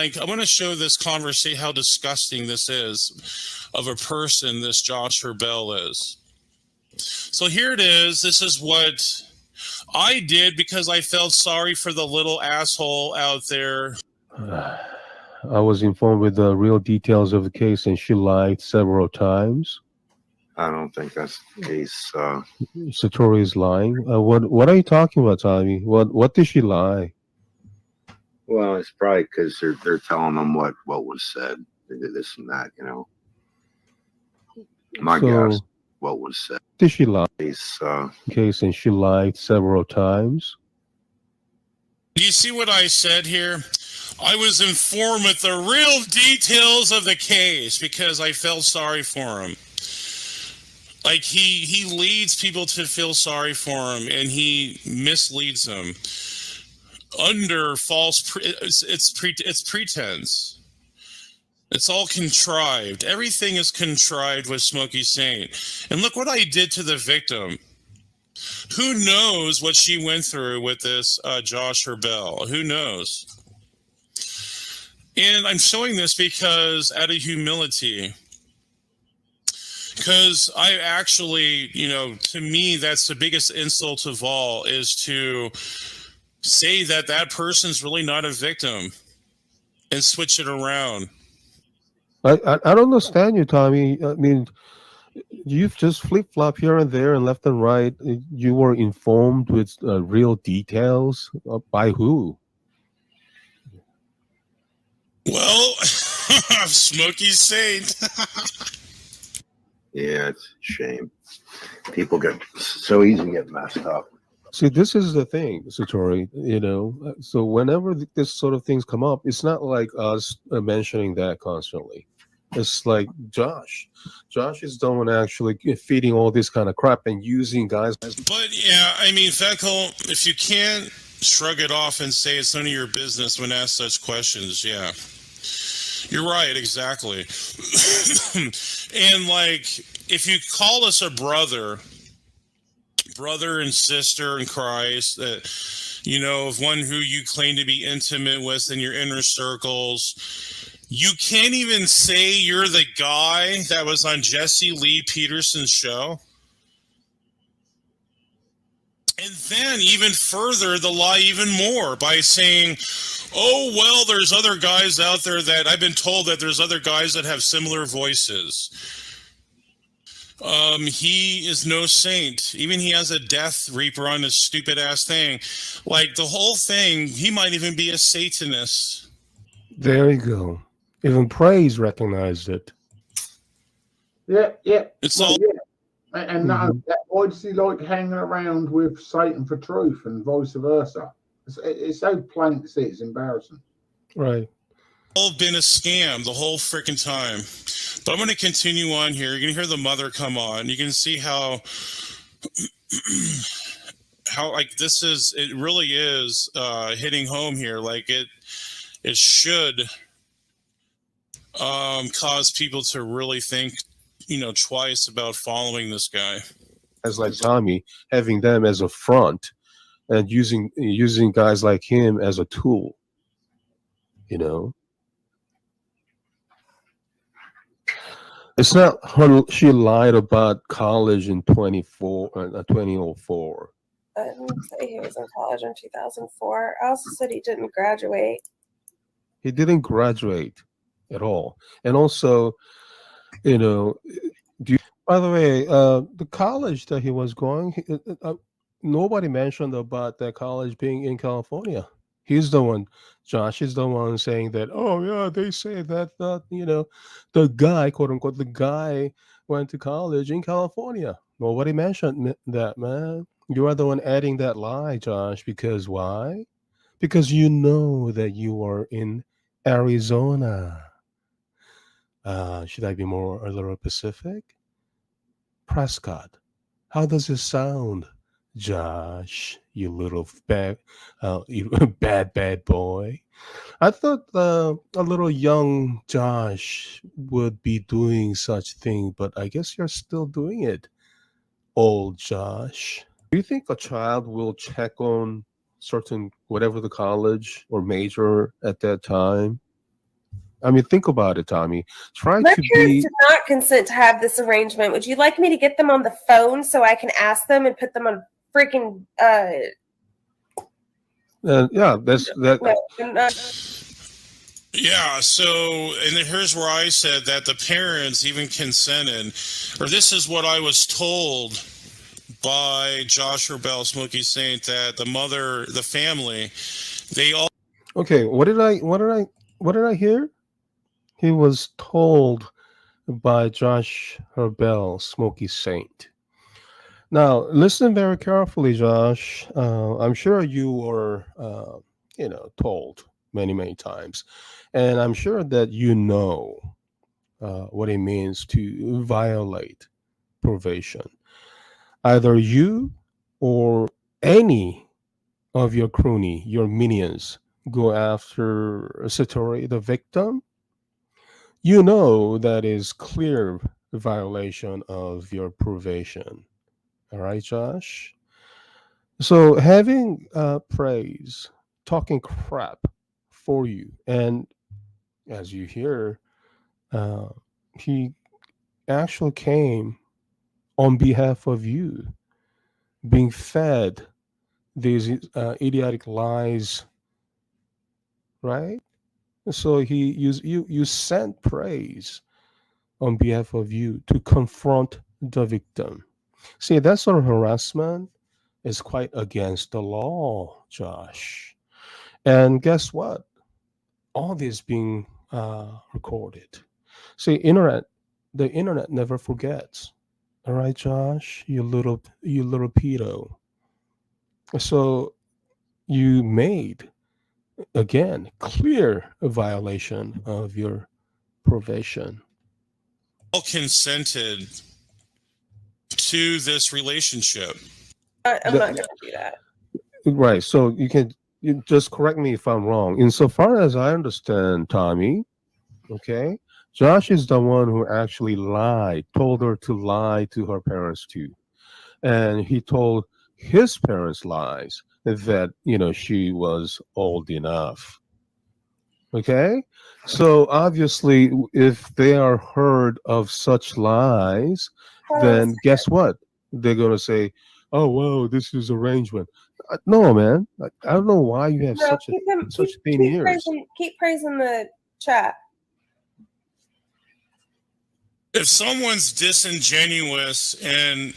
Like, I want to show this conversation how disgusting this is of a person this Josh Herbell is. So here it is. This is what I did because I felt sorry for the little asshole out there. I was informed with the real details of the case, and she lied several times. I don't think that's the case. Satori is lying. What are you talking about, Tommy? What did she lie? Well, it's probably because they're telling them what was said. They did this and that, you know. My guess, what was said. Did she lie? Case, and she lied several times. Do you see what I said here? I was informed with the real details of the case because I felt sorry for him. Like he leads people to feel sorry for him, and he misleads them under false. It's pretense. It's all contrived. Everything is contrived with Smokey Saint. And look what I did to the victim. Who knows what she went through with this Josh Herbell? Who knows? And I'm showing this because out of humility. Because I actually, to me, that's the biggest insult of all, is to say that that person's really not a victim and switch it around. I don't understand you, Tommy. I mean, you've just flip-flop here and there and left and right. You were informed with real details. By who? Well, Smokey Saint. Yeah, it's a shame. People get so easy to get messed up. See, this is the thing, Satori, so whenever this sort of things come up, it's not like us mentioning that constantly. It's like Josh is the one actually feeding all this kind of crap and using guys. But yeah, I mean, Feckle, if you can't shrug it off and say it's none of your business when asked such questions, yeah. You're right, exactly. And like, if you call us a brother and sister in Christ, that of one who you claim to be intimate with in your inner circles, you can't even say you're the guy that was on Jesse Lee Peterson's show. And then even further, the lie even more by saying, oh, well, there's other guys out there that I've been told that there's other guys that have similar voices. He is no saint. Even he has a Death Reaper on his stupid ass thing. Like the whole thing, he might even be a Satanist. There you go. Even Praise recognized it. Yeah. It's all. Yeah. And why does he like hanging around with Satan for truth and vice versa? It's so plain to see. It's embarrassing. Right. All been a scam the whole freaking time. But I'm going to continue on here. You're going to hear the mother come on. You can see how like this is. It really is hitting home here. Like it should cause people to really think, twice about following this guy. As like Tommy, having them as a front and using guys like him as a tool, It's not her. She lied about college in 2004. I didn't say he was in college in 2004. I also said he didn't graduate. He didn't graduate at all. And also, by the way, the college that he was going, nobody mentioned about that college being in California. He's the one, Josh is the one saying that, oh, yeah, they say that, the guy, quote unquote, the guy went to college in California. Nobody mentioned that, man. You are the one adding that lie, Josh, because why? Because you know that you are in Arizona. Should I be a little Pacific? Prescott. How does it sound, Josh? You little bad boy. I thought a little young Josh would be doing such thing, but I guess you're still doing it, old Josh. Do you think a child will check on certain whatever the college or major at that time? I mean, think about it, Tommy. Try My to parents be. did not consent to have this arrangement. Would you like me to get them on the phone so I can ask them and put them on freaking Yeah, that's that. no, I'm not. Yeah, so, and here's where I said that the parents even consented, or this is what I was told by Josh Bell, Smokey Saint, that the mother, the family, they all. Okay, what did I hear? He was told by Josh Herbel, Smokey Saint. Now, listen very carefully, Josh. I'm sure you were, told many, many times, and I'm sure that you know what it means to violate probation. Either you or any of your crony, your minions, go after Satori, the victim. You know that is clear violation of your probation. All right, Josh. So having praise, talking crap for you, and as you hear, uh, he actually came on behalf of you, being fed these idiotic lies, right? So you sent praise on behalf of you to confront the victim. See, that sort of harassment is quite against the law, Josh. And guess what? All this being recorded. See, the internet never forgets. All right, Josh, you little pedo. So you made again clear a violation of your probation. all consented to this relationship. I'm not going to do that. Right. So you just correct me if I'm wrong. Insofar as I understand, Tommy, okay, Josh is the one who actually lied, told her to lie to her parents too. And he told his parents lies that, she was old enough. Okay? So obviously, if they are heard of such lies, Hold on a then second. guess what? They're going to say, oh, whoa, this is arrangement. No, man. I don't know why you have No, such thin ears. Keep praising the chat. If someone's disingenuous and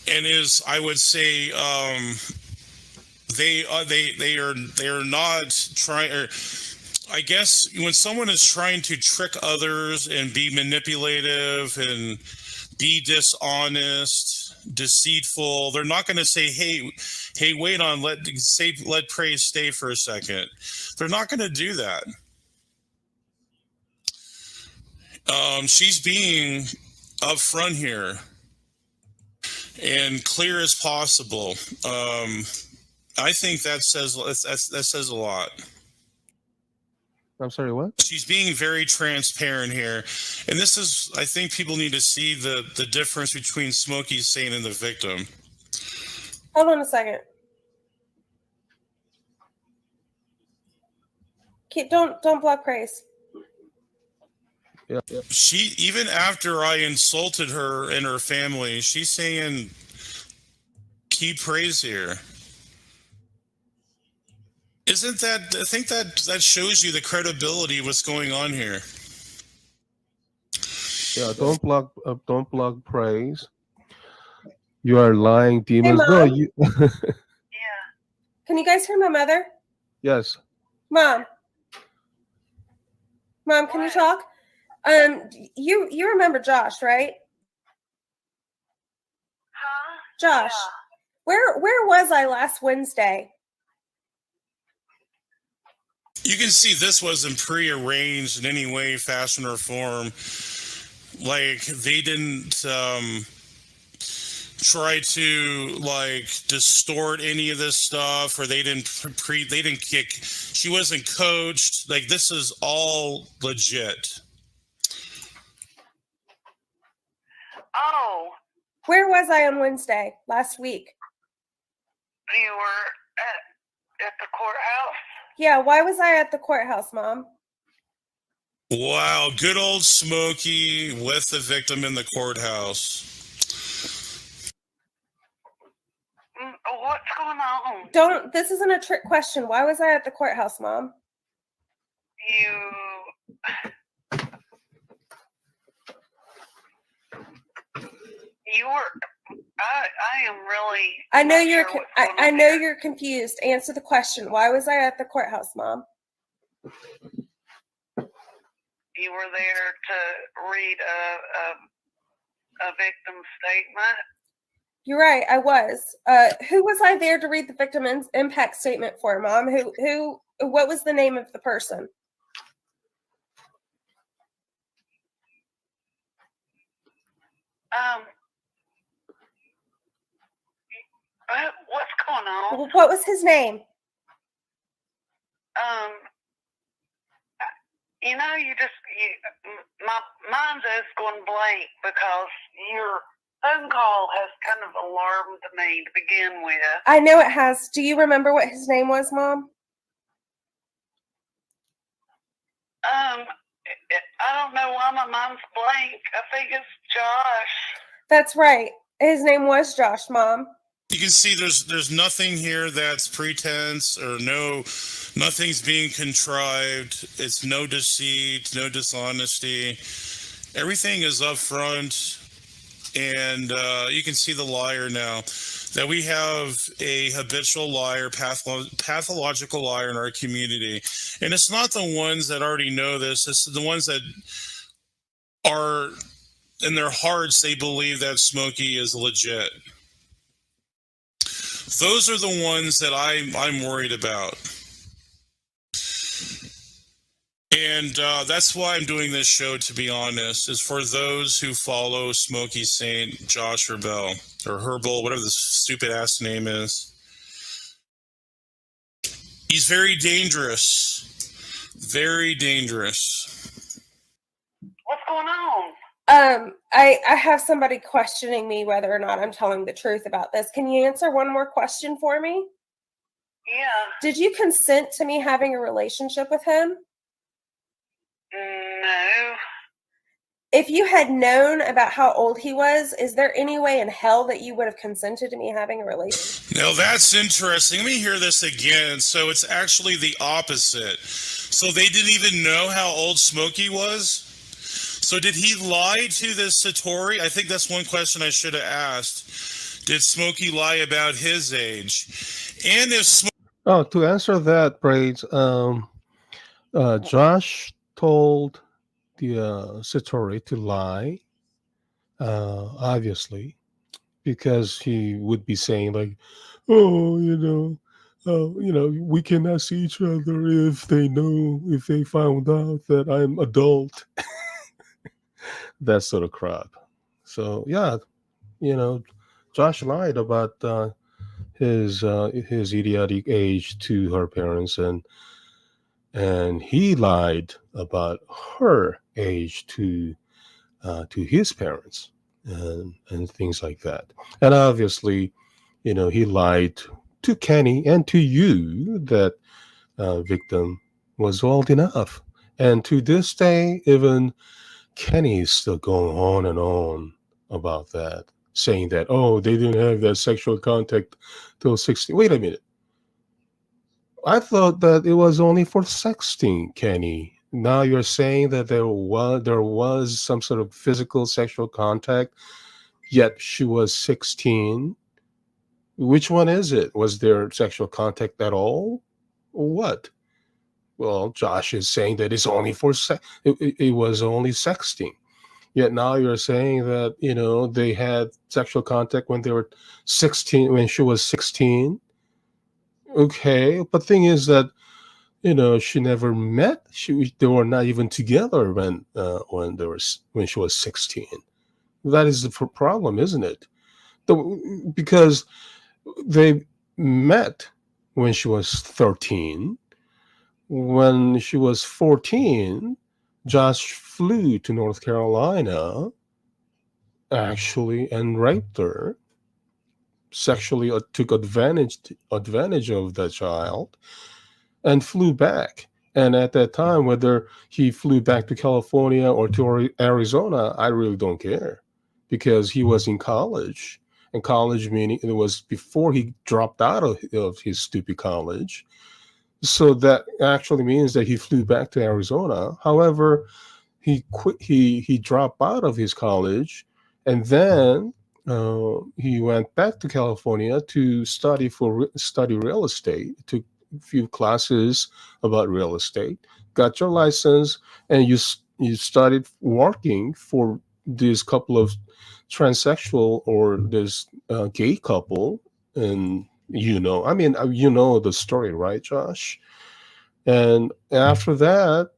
is, I would say, they are not trying, or I guess when someone is trying to trick others and be manipulative and be dishonest, deceitful, they're not going to say, hey, wait on, let praise stay for a second. They're not going to do that. She's being upfront here and clear as possible. I think that says a lot. I'm sorry, what? She's being very transparent here, and this is, I think people need to see the difference between Smokey Saint and the victim. Hold on a second. Don't block praise. Yeah. She, even after I insulted her and her family, she's saying keep praise here. Isn't that, I think that shows you the credibility of what's going on here. Yeah, don't block praise. You are lying demons. Hey, No, Mom. you. Yeah. Can you guys hear my mother? Yes. Mom, can you talk? You remember Josh, right? Huh? Josh. Yeah. Where was I last Wednesday? You can see this wasn't prearranged in any way, fashion, or form. Like, they didn't try to like distort any of this stuff, or they didn't kick. She wasn't coached. Like, this is all legit. Oh, Where was I on Wednesday last week? you were at the courthouse? Yeah, why was I at the courthouse, Mom? Wow, good old Smokey with the victim in the courthouse. What's going on? This isn't a trick question. Why was I at the courthouse, Mom? You were. I am really. I know not you're. sure what's going I on know here. you're confused. Answer the question. Why was I at the courthouse, Mom? You were there to read a victim statement. You're right. I was. Who was I there to read the victim impact statement for, Mom? Who? What was the name of the person? What's going on? What was his name? My mind is going blank because your phone call has kind of alarmed me to begin with. I know it has. Do you remember what his name was, Mom? I don't know why my mind's blank. I think it's Josh. That's right. His name was Josh, Mom. You can see there's nothing here that's pretense or nothing's being contrived. It's no deceit, no dishonesty. Everything is up front, and you can see the liar now. That we have a habitual liar, pathological liar in our community. And it's not the ones that already know this. It's the ones that are, in their hearts, they believe that Smokey is legit. Those are the ones that I'm worried about. And that's why I'm doing this show, to be honest, is for those who follow Smokey Saint, Josh Rebel, or Herbal, whatever the stupid ass name is. He's very dangerous. Very dangerous. What's going on? I have somebody questioning me whether or not I'm telling the truth about this. Can you answer one more question for me? Yeah. Did you consent to me having a relationship with him? No. If you had known about how old he was, is there any way in hell that you would have consented to me having a relationship? Now that's interesting. Let me hear this again. So it's actually the opposite. So they didn't even know how old Smokey was? So did he lie to this Satori? I think that's one question I should have asked. Did Smokey lie about his age? And if To answer that, Braids, Josh told the Satori to lie, obviously, because he would be saying like, "Oh, we cannot see each other if they found out that I'm adult." That sort of crap. So yeah, Josh lied about his idiotic age to her parents, and he lied about her age to his parents, and things like that. And obviously, he lied to Kenny and to you that victim was old enough. And to this day, even Kenny is still going on and on about that, saying that, oh, they didn't have that sexual contact till 16. Wait a minute. I thought that it was only for sexting, Kenny. Now you're saying that there was some sort of physical sexual contact, yet she was 16. Which one is it? Was there sexual contact at all? Or what? Well, Josh is saying that it's only it was only sexting. Yet now you're saying that, they had sexual contact when they were 16, when she was 16. Okay, but thing is that, she never met. They were not even together when she was 16. That is the problem, isn't it? Because they met when she was 13. When she was 14, Josh flew to North Carolina, actually, and raped her, sexually took advantage of the child, and flew back. And at that time, whether he flew back to California or to Arizona, I really don't care, because he was in college. And college meaning it was before he dropped out of his stupid college. So that actually means that he flew back to Arizona. However, he quit. He dropped out of his college, and then he went back to California to study real estate. Took a few classes about real estate, got your license, and you started working for this couple of transsexual or this gay couple, and I mean, the story, right, Josh? And after that,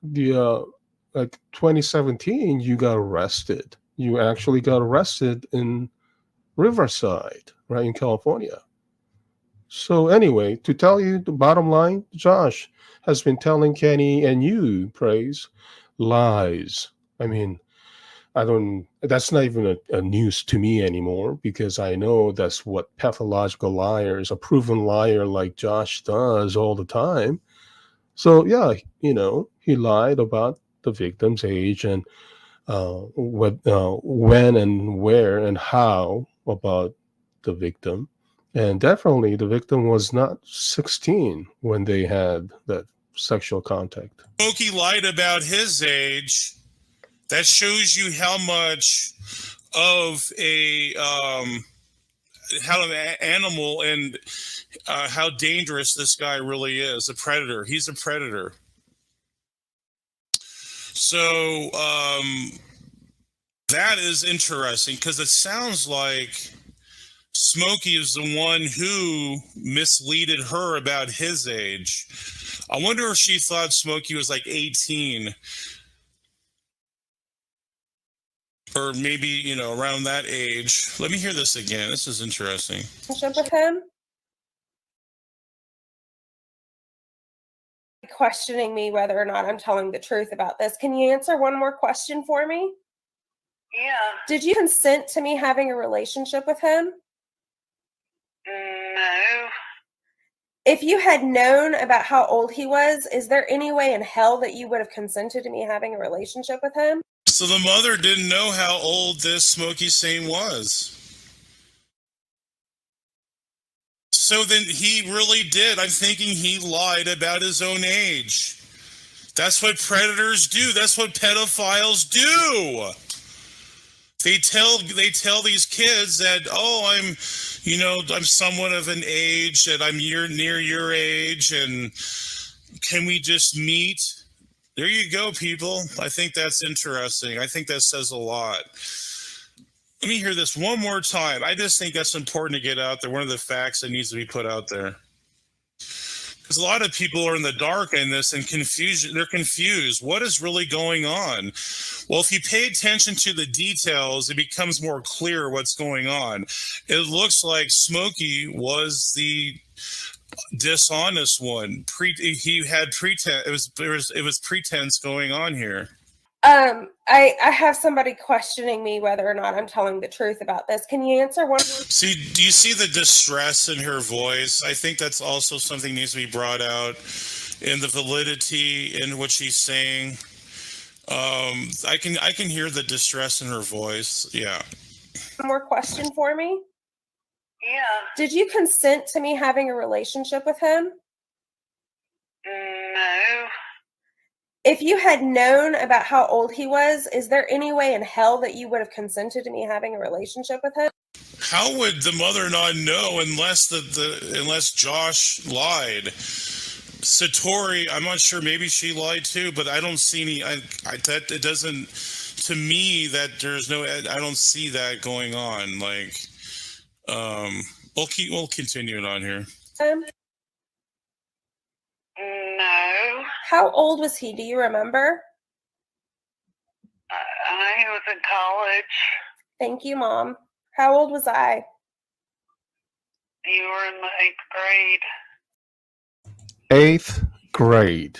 the like 2017, you got arrested. You actually got arrested in Riverside, right, in California. So anyway, to tell you the bottom line, Josh has been telling Kenny and you, praise, lies. I mean, I don't, that's not even a news to me anymore, because I know that's what pathological liars, a proven liar like Josh, does all the time. So yeah, he lied about the victim's age and when and where and how about the victim. And definitely the victim was not 16 when they had that sexual contact. Smokey lied about his age. That shows you how much of how an animal and how dangerous this guy really is. A predator. He's a predator. So that is interesting, because it sounds like Smokey is the one who misleaded her about his age. I wonder if she thought Smokey was like 18. Or maybe, around that age. Let me hear this again. This is interesting. With him? Questioning me whether or not I'm telling the truth about this. Can you answer one more question for me? Yeah. Did you consent to me having a relationship with him? No. If you had known about how old he was, is there any way in hell that you would have consented to me having a relationship with him? So the mother didn't know how old this Smokey Saint was. So then he really did. I'm thinking he lied about his own age. That's what predators do. That's what pedophiles do. They tell these kids that, I'm somewhat of an age, that I'm near your age, and can we just meet? There you go, people. I think that's interesting. I think that says a lot. Let me hear this one more time. I just think that's important to get out there. One of the facts that needs to be put out there. Because a lot of people are in the dark in this and confusion. They're confused. What is really going on? Well, if you pay attention to the details, it becomes more clear what's going on. It looks like Smokey was the dishonest one. He had pretense. It was pretense going on here. I have somebody questioning me whether or not I'm telling the truth about this. Can you answer one more? See, do you see the distress in her voice? I think that's also something needs to be brought out in the validity in what she's saying. I can hear the distress in her voice. Yeah. One more question for me? Yeah. Did you consent to me having a relationship with him? No. If you had known about how old he was, is there any way in hell that you would have consented to me having a relationship with him? How would the mother not know unless unless Josh lied? Satori, I'm not sure. Maybe she lied too, but I don't see any. That it doesn't. To me, that there's no. I don't see that going on. Like, we'll continue it on here. No. How old was he? Do you remember? He was in college. Thank you, Mom. How old was I? You were in the 8th grade. 8th grade.